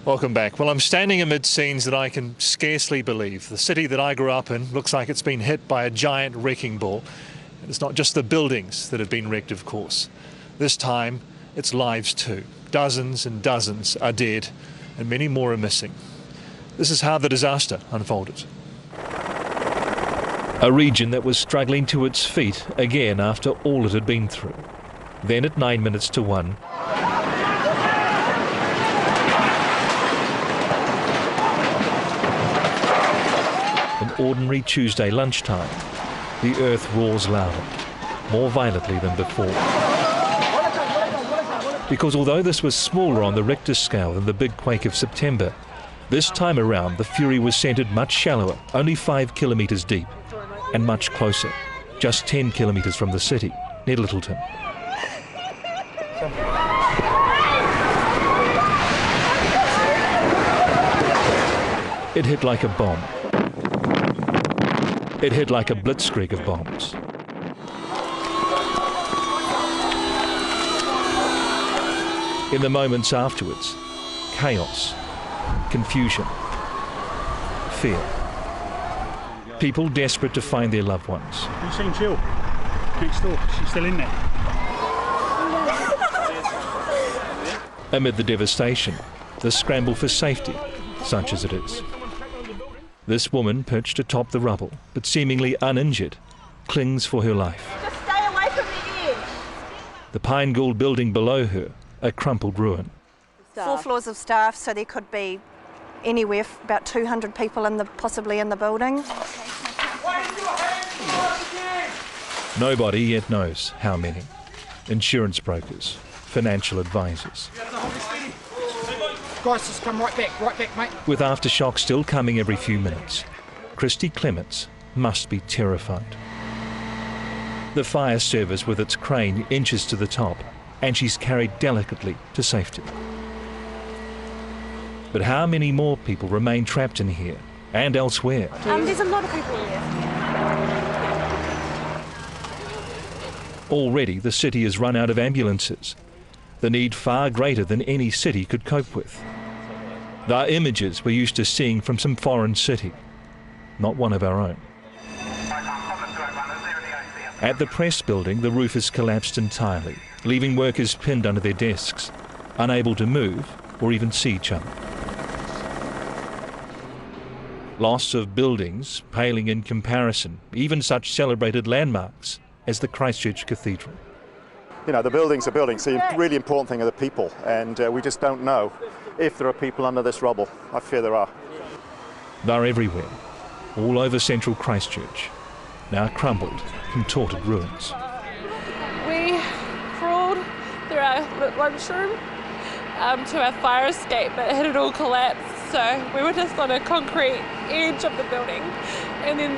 Welcome back. Well, I'm standing amid scenes that I can scarcely believe. The city that I grew up in looks like it's been hit by a giant wrecking ball. And it's not just the buildings that have been wrecked, of course. This time, it's lives too. Dozens and dozens are dead, and many more are missing. This is how the disaster unfolded. A region that was struggling to its feet again after all it had been through. Then at 9 minutes to 1, an ordinary Tuesday lunchtime, the earth roars louder, more violently than before. Because although this was smaller on the Richter scale than the big quake of September, this time around the fury was centred much shallower, only 5 kilometres deep, and much closer, just 10 kilometres from the city, near Lyttelton. It hit like a bomb. It hit like a blitzkrieg of bombs. In the moments afterwards, chaos, confusion, fear. People desperate to find their loved ones. Have you seen Jill next door? She's still in there. Amid the devastation, the scramble for safety, such as it is. This woman, perched atop the rubble, but seemingly uninjured, clings for her life. Just stay away from the edge. The Pine Gould building below her, a crumpled ruin. 4 floors of staff, so there could be anywhere about 200 people possibly in the building. Nobody yet knows how many. Insurance brokers, financial advisors. Guys, just come right back, mate. With aftershock still coming every few minutes, Christy Clements must be terrified. The fire service with its crane inches to the top, and she's carried delicately to safety. But how many more people remain trapped in here and elsewhere? There's a lot of people here. Already the city has run out of ambulances, the need far greater than any city could cope with. There are images we're used to seeing from some foreign city, not one of our own. At the press building, the roof has collapsed entirely, leaving workers pinned under their desks, unable to move or even see each other. Loss of buildings paling in comparison, even such celebrated landmarks as the Christchurch Cathedral. You know, the buildings are buildings. The really important thing are the people, and we just don't know if there are people under this rubble. I fear there are. They're everywhere, all over central Christchurch, now crumbled, contorted ruins. We crawled through our lunchroom to our fire escape, but it had all collapsed, so we were just on a concrete edge of the building, and then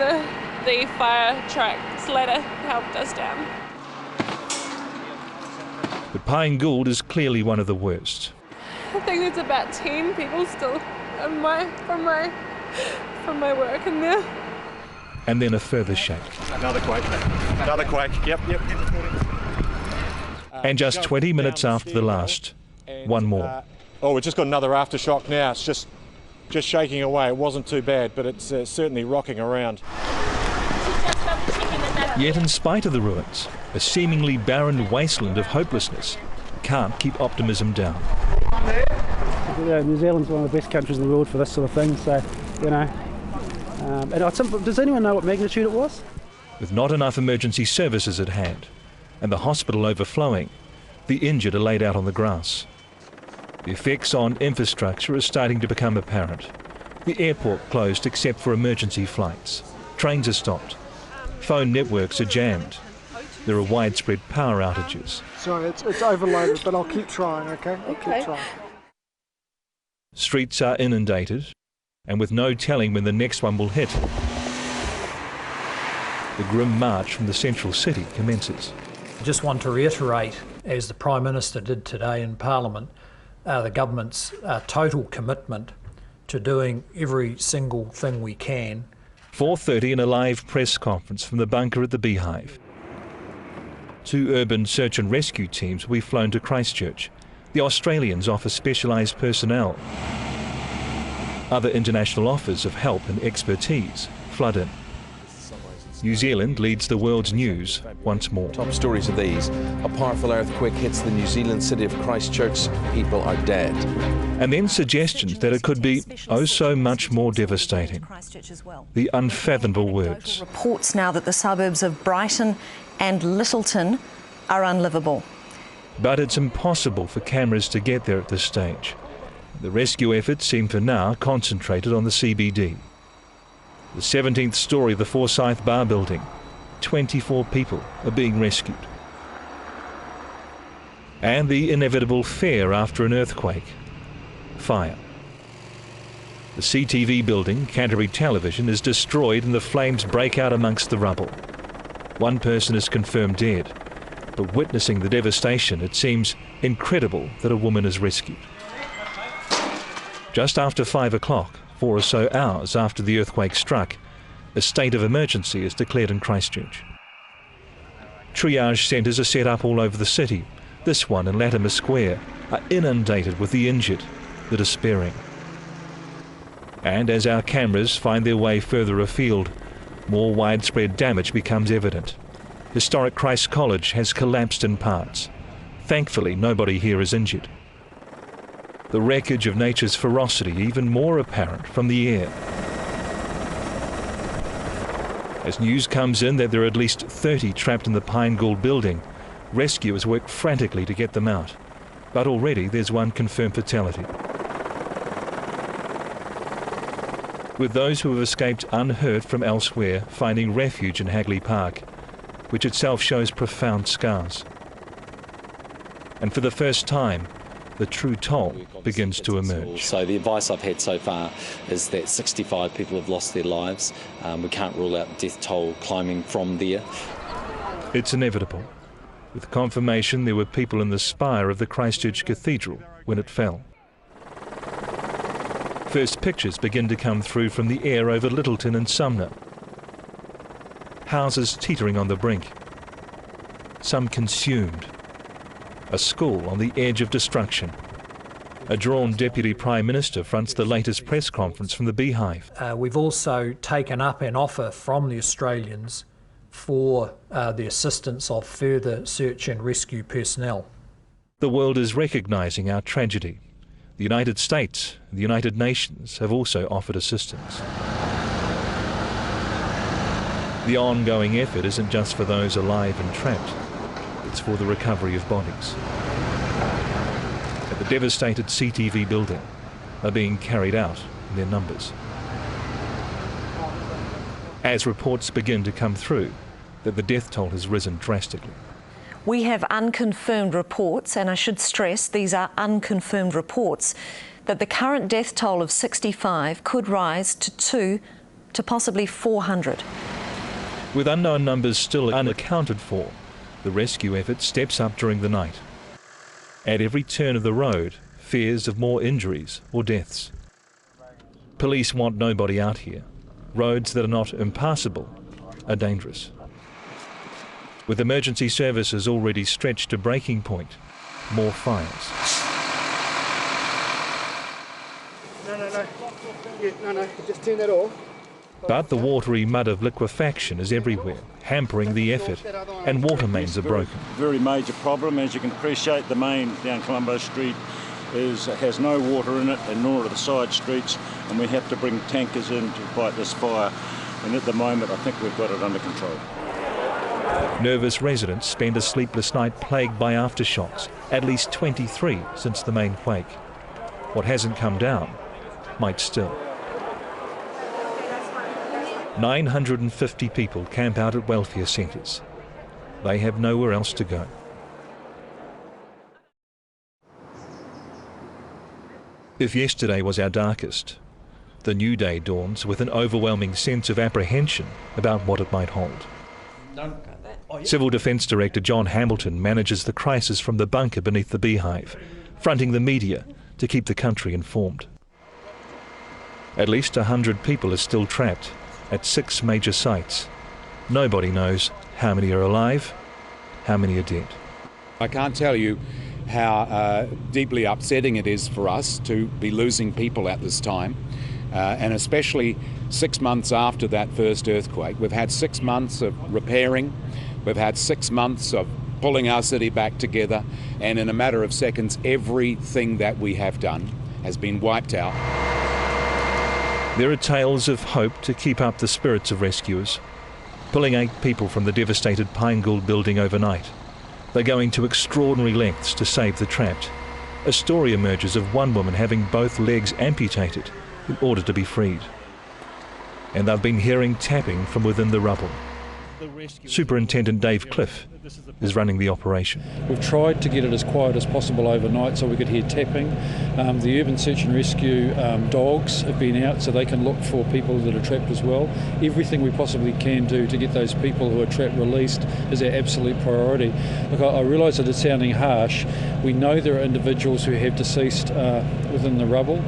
the fire truck's ladder helped us down. But Pine Gould is clearly one of the worst. I think there's about 10 people still from my work in there. And then a further shake. Another quake. Another quake. Yep. And just 20 minutes after the last, one more. We've just got another aftershock now. It's just shaking away. It wasn't too bad, but it's certainly rocking around. Yet in spite of the ruins, a seemingly barren wasteland of hopelessness can't keep optimism down. Yeah, New Zealand's one of the best countries in the world for this sort of thing, so, you know. Does anyone know what magnitude it was? With not enough emergency services at hand, and the hospital overflowing, the injured are laid out on the grass. The effects on infrastructure are starting to become apparent. The airport closed except for emergency flights. Trains are stopped. Phone networks are jammed. There are widespread power outages. Sorry, it's overloaded, but I'll keep trying, okay? I'll keep trying. Streets are inundated, and with no telling when the next one will hit, the grim march from the central city commences. I just want to reiterate, as the Prime Minister did today in Parliament, the government's total commitment to doing every single thing we can. 4:30 in a live press conference from the bunker at the Beehive. 2 urban search and rescue teams will be flown to Christchurch. The Australians offer specialised personnel. Other international offers of help and expertise flood in. New Zealand leads the world's news once more. Top stories of these. A powerful earthquake hits the New Zealand city of Christchurch. People are dead. And then suggestions that it could be oh so much more devastating. The unfathomable words. Reports now that the suburbs of Brighton and Littleton are unlivable. But it's impossible for cameras to get there at this stage. The rescue efforts seem for now concentrated on the CBD. The 17th story of the Forsyth Bar building. 24 people are being rescued. And the inevitable fear after an earthquake. Fire. The CTV building, Canterbury Television, is destroyed and the flames break out amongst the rubble. One person is confirmed dead, but witnessing the devastation, it seems incredible that a woman is rescued. Just after 5 o'clock, 4 or so hours after the earthquake struck, a state of emergency is declared in Christchurch. Triage centres are set up all over the city. This one in Latimer Square are inundated with the injured, the despairing. And as our cameras find their way further afield, more widespread damage becomes evident. Historic Christ College has collapsed in parts. Thankfully, nobody here is injured. The wreckage of nature's ferocity even more apparent from the air. As news comes in that there are at least 30 trapped in the Pine Gould building, rescuers work frantically to get them out. But already there's one confirmed fatality. With those who have escaped unhurt from elsewhere finding refuge in Hagley Park, which itself shows profound scars. And for the first time, the true toll begins to emerge. So the advice I've had so far is that 65 people have lost their lives. We can't rule out death toll climbing from there. It's inevitable, with confirmation there were people in the spire of the Christchurch Cathedral when it fell. First pictures begin to come through from the air over Littleton and Sumner. Houses teetering on the brink. Some consumed. A school on the edge of destruction. A drawn Deputy Prime Minister fronts the latest press conference from the Beehive. We've also taken up an offer from the Australians for the assistance of further search and rescue personnel. The world is recognising our tragedy. The United States and the United Nations have also offered assistance. The ongoing effort isn't just for those alive and trapped. It's for the recovery of bodies. At the devastated CTV building are being carried out in their numbers. As reports begin to come through that the death toll has risen drastically. We have unconfirmed reports, and I should stress these are unconfirmed reports, that the current death toll of 65 could rise to 200 to possibly 400. With unknown numbers still unaccounted for, the rescue effort steps up during the night. At every turn of the road, fears of more injuries or deaths. Police want nobody out here. Roads that are not impassable are dangerous. With emergency services already stretched to breaking point, more fires. No, just turn that off. But the watery mud of liquefaction is everywhere, hampering the effort, and water mains are broken. Very major problem. As you can appreciate, the main down Colombo Street has no water in it, and nor are the side streets, and we have to bring tankers in to fight this fire. And at the moment, I think we've got it under control. Nervous residents spend a sleepless night plagued by aftershocks, at least 23 since the main quake. What hasn't come down might still. 950 people camp out at welfare centres. They have nowhere else to go. If yesterday was our darkest, the new day dawns with an overwhelming sense of apprehension about what it might hold. Civil Defence Director John Hamilton manages the crisis from the bunker beneath the Beehive, fronting the media to keep the country informed. At least 100 people are still trapped at 6 major sites. Nobody knows how many are alive, how many are dead. I can't tell you how deeply upsetting it is for us to be losing people at this time. and especially 6 months after that first earthquake. We've had 6 months of repairing, we've had 6 months of pulling our city back together, and in a matter of seconds, everything that we have done has been wiped out. There are tales of hope to keep up the spirits of rescuers. Pulling 8 people from the devastated Pine Gould building overnight. They're going to extraordinary lengths to save the trapped. A story emerges of one woman having both legs amputated in order to be freed. And they've been hearing tapping from within the rubble. Superintendent Dave Cliff is running the operation. We've tried to get it as quiet as possible overnight so we could hear tapping. The Urban Search and Rescue dogs have been out so they can look for people that are trapped as well. Everything we possibly can do to get those people who are trapped released is our absolute priority. Look, I realise that it's sounding harsh. We know there are individuals who have deceased within the rubble.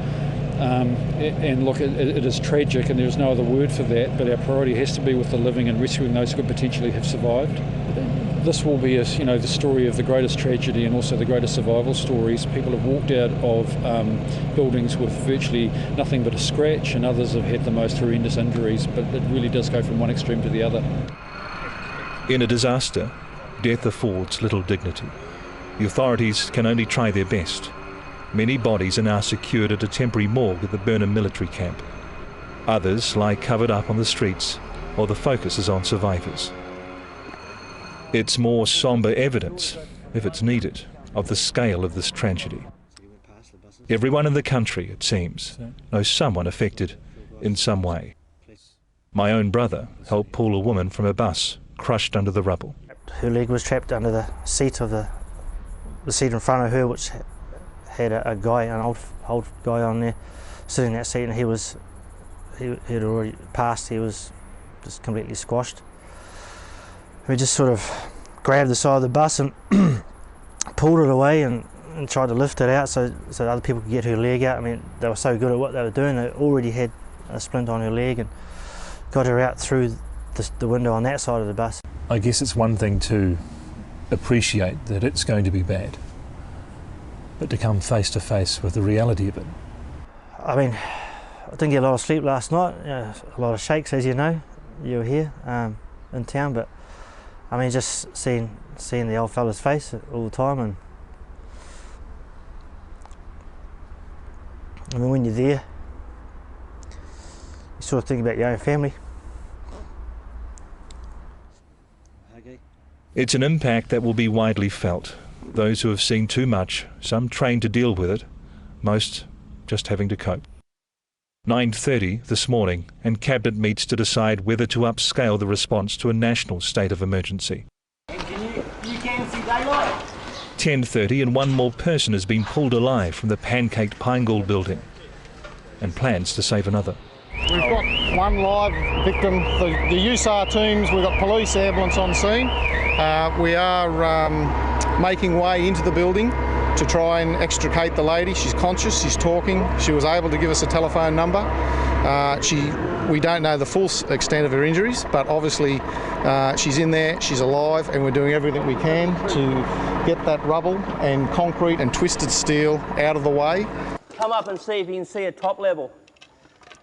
And look, it is tragic and there's no other word for that, but our priority has to be with the living and rescuing those who could potentially have survived. This will be, the story of the greatest tragedy and also the greatest survival stories. People have walked out of buildings with virtually nothing but a scratch, and others have had the most horrendous injuries, but it really does go from one extreme to the other. In a disaster, death affords little dignity. The authorities can only try their best. Many bodies are now secured at a temporary morgue at the Burnham military camp. Others lie covered up on the streets, while the focus is on survivors. It's more sombre evidence, if it's needed, of the scale of this tragedy. Everyone in the country, it seems, knows someone affected in some way. My own brother helped pull a woman from a bus crushed under the rubble. Her leg was trapped under the seat of the seat in front of her, which had a guy, an old guy on there, sitting in that seat, and he'd already passed. He was just completely squashed. We just sort of grabbed the side of the bus and pulled it away and tried to lift it out so other people could get her leg out. I mean, they were so good at what they were doing. They already had a splint on her leg and got her out through the window on that side of the bus. I guess it's one thing to appreciate that it's going to be bad, but to come face to face with the reality of it. I mean, I didn't get a lot of sleep last night. A lot of shakes, as you know. You were here in town, but I mean, just seeing the old fella's face all the time, and I mean, when you're there, you sort of think about your own family. It's an impact that will be widely felt. Those who have seen too much, some trained to deal with it, most just having to cope. 9:30 this morning, and Cabinet meets to decide whether to upscale the response to a national state of emergency. You can see daylight. 10:30, and one more person has been pulled alive from the pancaked Pine Gould building, and plans to save another. We've got one live victim. The USAR teams, we've got police, ambulance on scene. We are making way into the building to try and extricate the lady. She's conscious, she's talking. She was able to give us a telephone number. We don't know the full extent of her injuries, but obviously she's in there, she's alive, and we're doing everything we can to get that rubble and concrete and twisted steel out of the way. Come up and see if you can see at top level.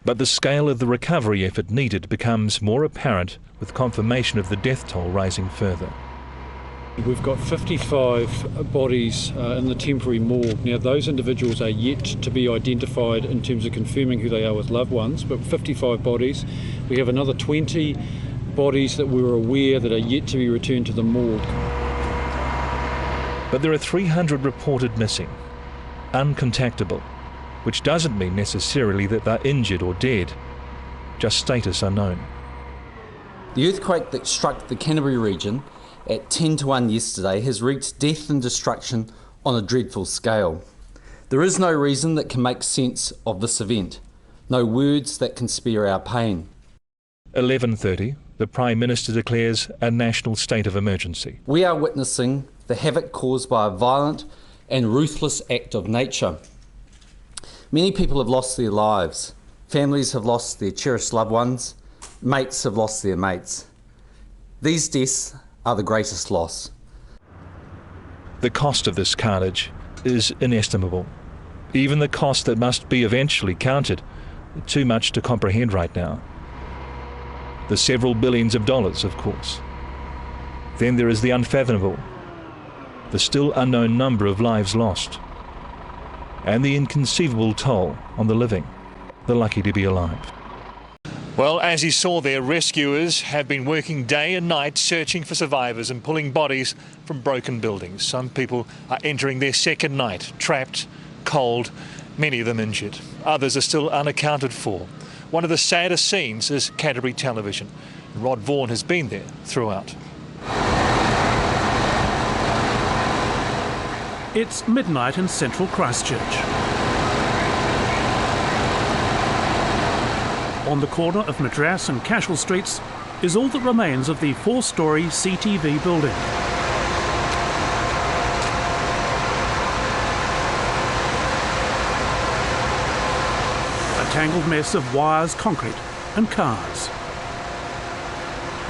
But the scale of the recovery effort needed becomes more apparent with confirmation of the death toll rising further. We've got 55 bodies in the temporary morgue. Now, those individuals are yet to be identified in terms of confirming who they are with loved ones, but 55 bodies. We have another 20 bodies that we're aware that are yet to be returned to the morgue. But there are 300 reported missing, uncontactable, which doesn't mean necessarily that they're injured or dead, just status unknown. The earthquake that struck the Canterbury region at 10 to 1 yesterday has wreaked death and destruction on a dreadful scale. There is no reason that can make sense of this event, no words that can spare our pain. 11:30, the Prime Minister declares a national state of emergency. We are witnessing the havoc caused by a violent and ruthless act of nature. Many people have lost their lives, families have lost their cherished loved ones, mates have lost their mates. These deaths are the greatest loss. The cost of this carnage is inestimable. Even the cost that must be eventually counted too much to comprehend right now. The several billions of dollars, of course. Then there is the unfathomable, the still unknown number of lives lost, and the inconceivable toll on the living, the lucky to be alive. Well, as you saw there, rescuers have been working day and night searching for survivors and pulling bodies from broken buildings. Some people are entering their second night, trapped, cold, many of them injured. Others are still unaccounted for. One of the saddest scenes is Canterbury Television. Rod Vaughan has been there throughout. It's midnight in central Christchurch. On the corner of Madras and Cashel Streets is all that remains of the 4-storey CTV building. A tangled mess of wires, concrete and cars.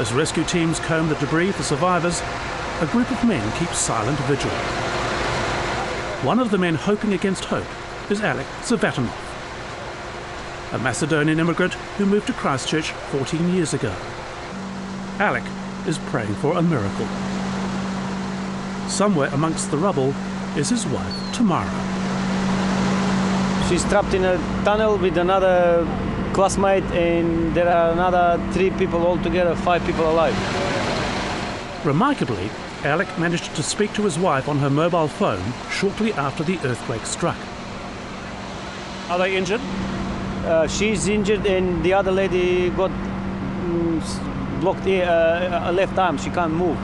As rescue teams comb the debris for survivors, a group of men keeps silent vigil. One of the men hoping against hope is Alec Zavatanov, a Macedonian immigrant who moved to Christchurch 14 years ago. Alec is praying for a miracle. Somewhere amongst the rubble is his wife, Tamara. She's trapped in a tunnel with another classmate, and there are another 3 people altogether, 5 people alive. Remarkably, Alec managed to speak to his wife on her mobile phone shortly after the earthquake struck. Are they injured? She's injured, and the other lady got blocked a left arm. She can't move.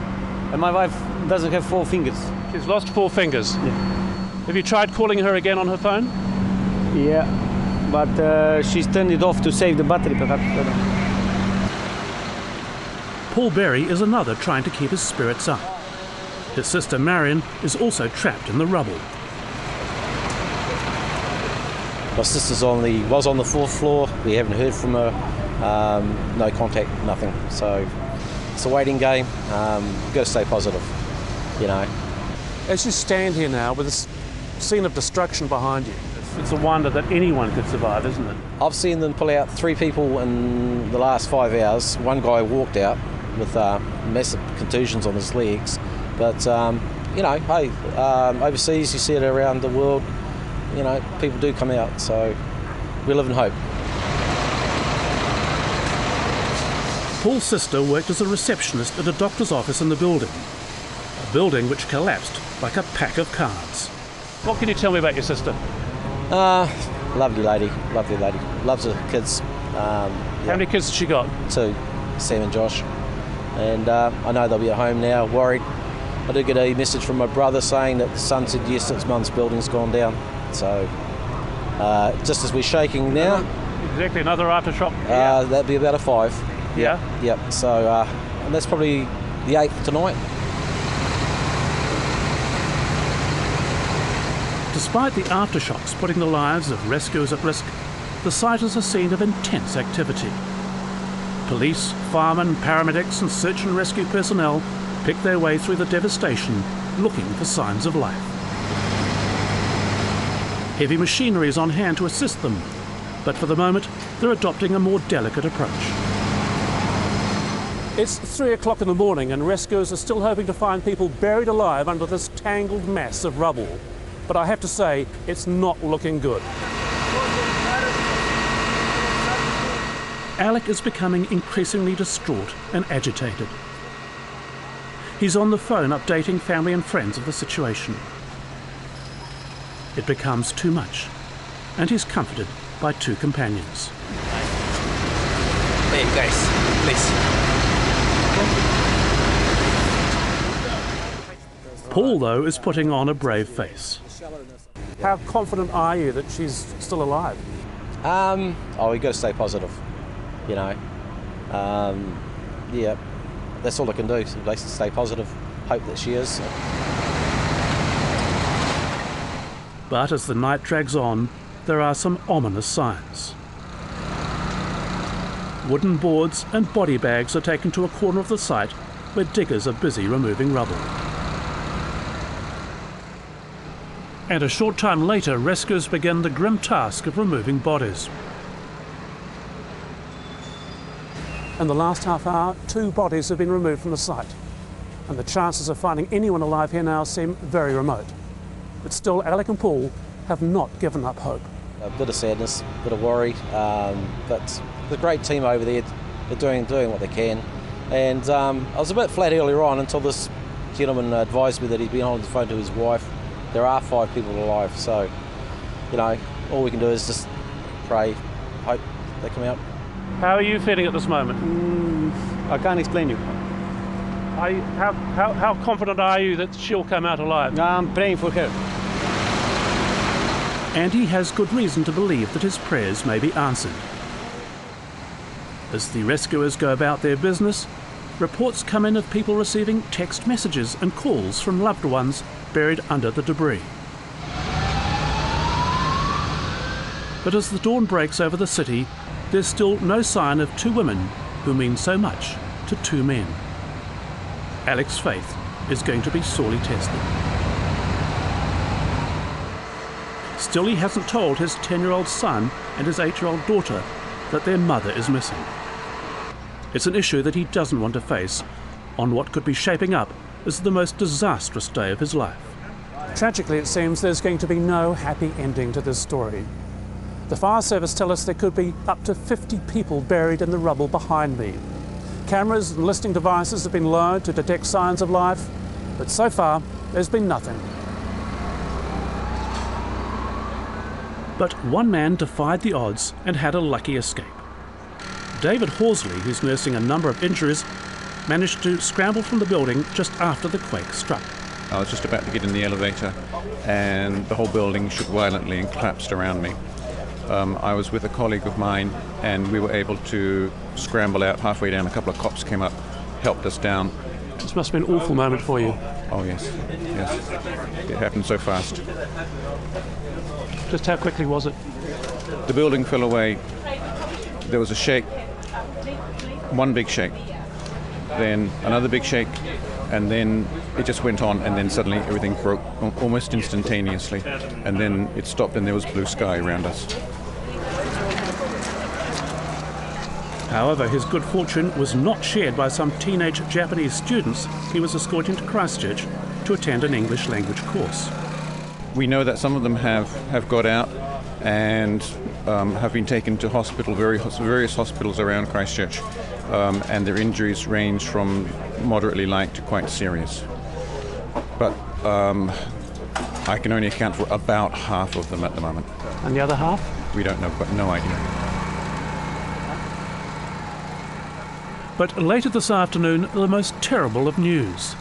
And my wife doesn't have 4 fingers. She's lost 4 fingers? Yeah. Have you tried calling her again on her phone? Yeah, but she's turned it off to save the battery, perhaps. Paul Berry is another trying to keep his spirits up. His sister Marion is also trapped in the rubble. My sister's was on the 4th floor. We haven't heard from her. No contact, nothing. So it's a waiting game. We've got to stay positive, you know. As you stand here now with this scene of destruction behind you, it's a wonder that anyone could survive, isn't it? I've seen them pull out 3 people in the last 5 hours. One guy walked out with massive contusions on his legs. But, you know, hey, overseas you see it around the world. You know, people do come out, so we live in hope. Paul's sister worked as a receptionist at a doctor's office in the building, a building which collapsed like a pack of cards. What can you tell me about your sister? Lovely lady, loves her kids. How many kids has she got? 2, Sam and Josh. And I know they'll be at home now, worried. I did get a message from my brother saying that the son said yes, his mum's building's gone down. So just as we're shaking now. Exactly, another aftershock. That'd be about a 5. Yeah? Yep. So and that's probably the 8th tonight. Despite the aftershocks putting the lives of rescuers at risk, the site is a scene of intense activity. Police, firemen, paramedics and search and rescue personnel pick their way through the devastation, looking for signs of life. Heavy machinery is on hand to assist them, but for the moment they're adopting a more delicate approach. It's 3 o'clock in the morning and rescuers are still hoping to find people buried alive under this tangled mass of rubble. But I have to say, it's not looking good. Alec is becoming increasingly distraught and agitated. He's on the phone updating family and friends of the situation. It becomes too much, and he's comforted by 2 companions. Hey guys, please. Paul, though, is putting on a brave face. How confident are you that she's still alive? We've got to stay positive, you know. Yeah, that's all I can do, so basically stay positive, hope that she is. But as the night drags on, there are some ominous signs. Wooden boards and body bags are taken to a corner of the site where diggers are busy removing rubble. And a short time later, rescuers begin the grim task of removing bodies. In the last half hour, 2 bodies have been removed from the site, and the chances of finding anyone alive here now seem very remote. But still, Alec and Paul have not given up hope. A bit of sadness, a bit of worry, but the great team over there, they're doing what they can. And I was a bit flat earlier on until this gentleman advised me that he'd been on the phone to his wife. There are 5 people alive, so, you know, all we can do is just pray, hope they come out. How are you feeling at this moment? I can't explain you. How confident are you that she'll come out alive? I'm praying for her. And he has good reason to believe that his prayers may be answered. As the rescuers go about their business, reports come in of people receiving text messages and calls from loved ones buried under the debris. But as the dawn breaks over the city, there's still no sign of 2 women who mean so much to 2 men. Alec's faith is going to be sorely tested. Still, he hasn't told his 10-year-old son and his 8-year-old daughter that their mother is missing. It's an issue that he doesn't want to face on what could be shaping up as the most disastrous day of his life. Tragically, it seems there's going to be no happy ending to this story. The fire service tell us there could be up to 50 people buried in the rubble behind me. Cameras and listening devices have been lowered to detect signs of life, but so far there's been nothing. But one man defied the odds and had a lucky escape. David Horsley, who's nursing a number of injuries, managed to scramble from the building just after the quake struck. I was just about to get in the elevator and the whole building shook violently and collapsed around me. I was with a colleague of mine and we were able to scramble out. Halfway down, a couple of cops came up, helped us down. This must have been an awful moment for you. Oh yes, yes. It happened so fast. Just how quickly was it? The building fell away. There was a shake, one big shake, then another big shake, and then it just went on, and then suddenly everything broke almost instantaneously, and then it stopped and there was blue sky around us. However, his good fortune was not shared by some teenage Japanese students he was escorting to Christchurch to attend an English language course. We know that some of them have got out and have been taken to hospital, various hospitals around Christchurch, and their injuries range from moderately light to quite serious. But I can only account for about half of them at the moment. And the other half? We don't know, but no idea. But later this afternoon, the most terrible of news.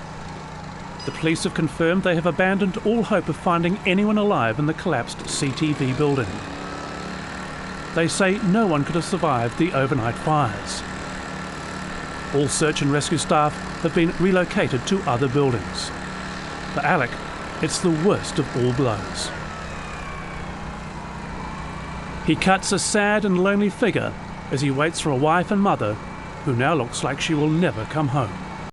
The police have confirmed they have abandoned all hope of finding anyone alive in the collapsed CTV building. They say no one could have survived the overnight fires. All search and rescue staff have been relocated to other buildings. For Alec, it's the worst of all blows. He cuts a sad and lonely figure as he waits for a wife and mother who now looks like she will never come home.